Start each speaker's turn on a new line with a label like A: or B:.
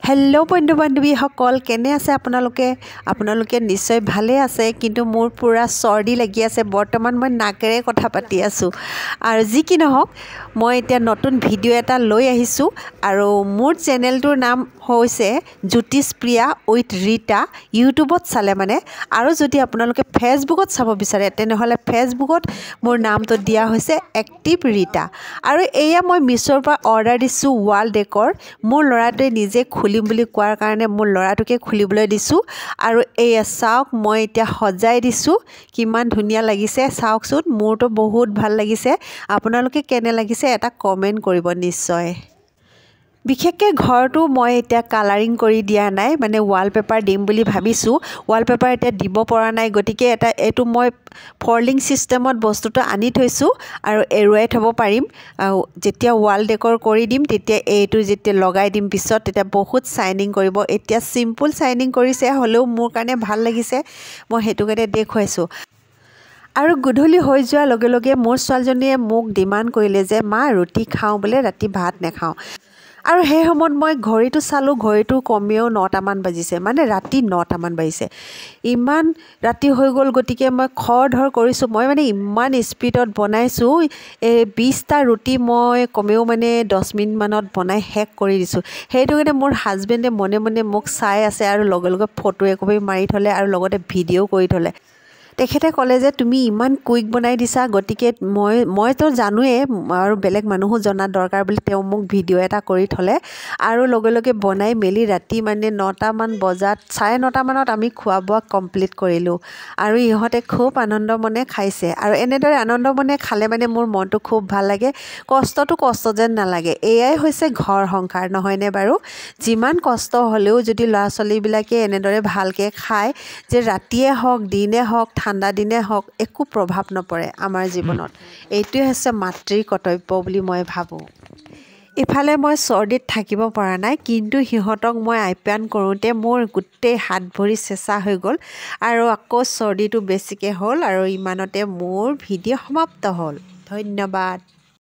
A: Hello बंधु बान्धवी सकल केने आछे आपनालोके निश्चय भाले आछे किन्तु मोर पूरा सर्दी लागि आछे बर्तमान मैं नाकेरे कथा पाति आछो आरो जी कि नहक मैं एटा नतुन भिडिओ एटा লৈ আহিছো आरो मोर चेनेलटोर नाम होइसे ज्योतिषप्रिया उइथ रीता यूट्यूबत चाले माने आरो जदि आपनालोके फेसबुकत चाब बिचारे तेनेहले फेसबुकत मोर नामतो दिया होइसे एक्टिव रीता आरो एया मैं मिशोर परा अर्डार दिसु वाल डेकर मोर लराटे निजे खुलिम बुली कोৱাৰ কাৰণে मोर लराटोके खुलिबले दिसु आरो एया साওক मैं इटा सजाय दिसु किमान धुनिया लागिसे साओकसुन मोरतो बहुत ভাল লাগিছে आपनालोके केने लागिसे এটা कमेन्ट करिब निश्चय बिखेके घरटो मैं इटा कालारिंग करि दिया नाइ माने वालपेपर दिम बुली भाबिसु वालपेपर इटा दिब পৰা नाइ गतिके एटा एटु मैं फर्लिंग सिस्टेमत बस्तुটো आनि थैसु आरो एरुवाय थब पारिम जेतिया वाल डेकर करि दिम तेतिया एटु जेतिया लगाय दिम पिছত तेतिया बहुत शाइनिंग करिब एतिया सिम्पल शाइनिंग करिसे हलेও मोर কাৰণে ভাল লাগিছে মই हेतु কাৰণে देखुवाइसु आरो गुधली হৈ যোৱা লগে লগে मोर ছোৱালীজনীয়ে মোক ডিমান্ড কৰিলে যে মা ৰুটি খাও বলে ৰাতি ভাত নেখাও আৰু हे সময়ত মই ঘড়ীটো চালো ঘড়ীটো কমেও 9টা মান বাজিছে মানে ৰাতি 9টা মান বাজিছে ইমান ৰাতি হৈ গল গটিকে মই খৰধৰ কৰিছো মই মানে ইমান স্পিডত বনাইছো 20টা ৰুটি মই কমেও মানে 10 মিনিট মানত বনাই হেক কৰি দিছো হেতু কাৰণে মোৰ হাজবেণ্ডে মনে মনে মোক চাই আছে আৰু লগে লগে ফটো একপি মাৰি থলে আৰু লগতে ভিডিও কৰি থলে তেখেতে কলে যে তুমি ইমান কুইক বনাই দিছা গটিকে মই তো জানুৱে আৰু বেলেগ মানুহো জনা দৰকাৰ বুলি তেও মোক ভিডিও এটা কৰি থলে আৰু লগে লগে বনাই মেলি ৰাতি মানে 9টা মান বজাত 9:30 মানত আমি খোৱা বোৱা কমপ্লিট কৰিলো আৰু ইহতে খুব আনন্দ মনে খাইছে আৰু এনেদৰে আনন্দ মনে খালে মানে মোৰ মনটো খুব ভাল লাগে কষ্টটো কষ্ট যেন নালাগে এয়াই হৈছে ঘৰ সংসাৰ নহয়নে বাৰু যিমান কষ্ট হলেও যদি লৰাছলি বিলাকে এনেদৰে ভালকে খায় যে ৰাতিয়ে হক দিনে হক ঠাণ্ডা দিনে হক একো প্ৰভাৱ নপৰে আমাৰ জীৱনত এইটোই হৈছে মাতৃৰ কৰ্তব্য বুলি মই ভাবো ইফালে মই সৰ্দিত থাকিব পৰা নাই কিন্তু হিহতক মই আপ্যায়ন কৰোতে মোৰ গুটেই হাত ভৰি চেঁচা হৈ গল আৰু আকৌ সৰ্দিটো বেছিকে হল আৰু ইমানতে মোৰ ভিডিও সমাপ্ত হল ধন্যবাদ।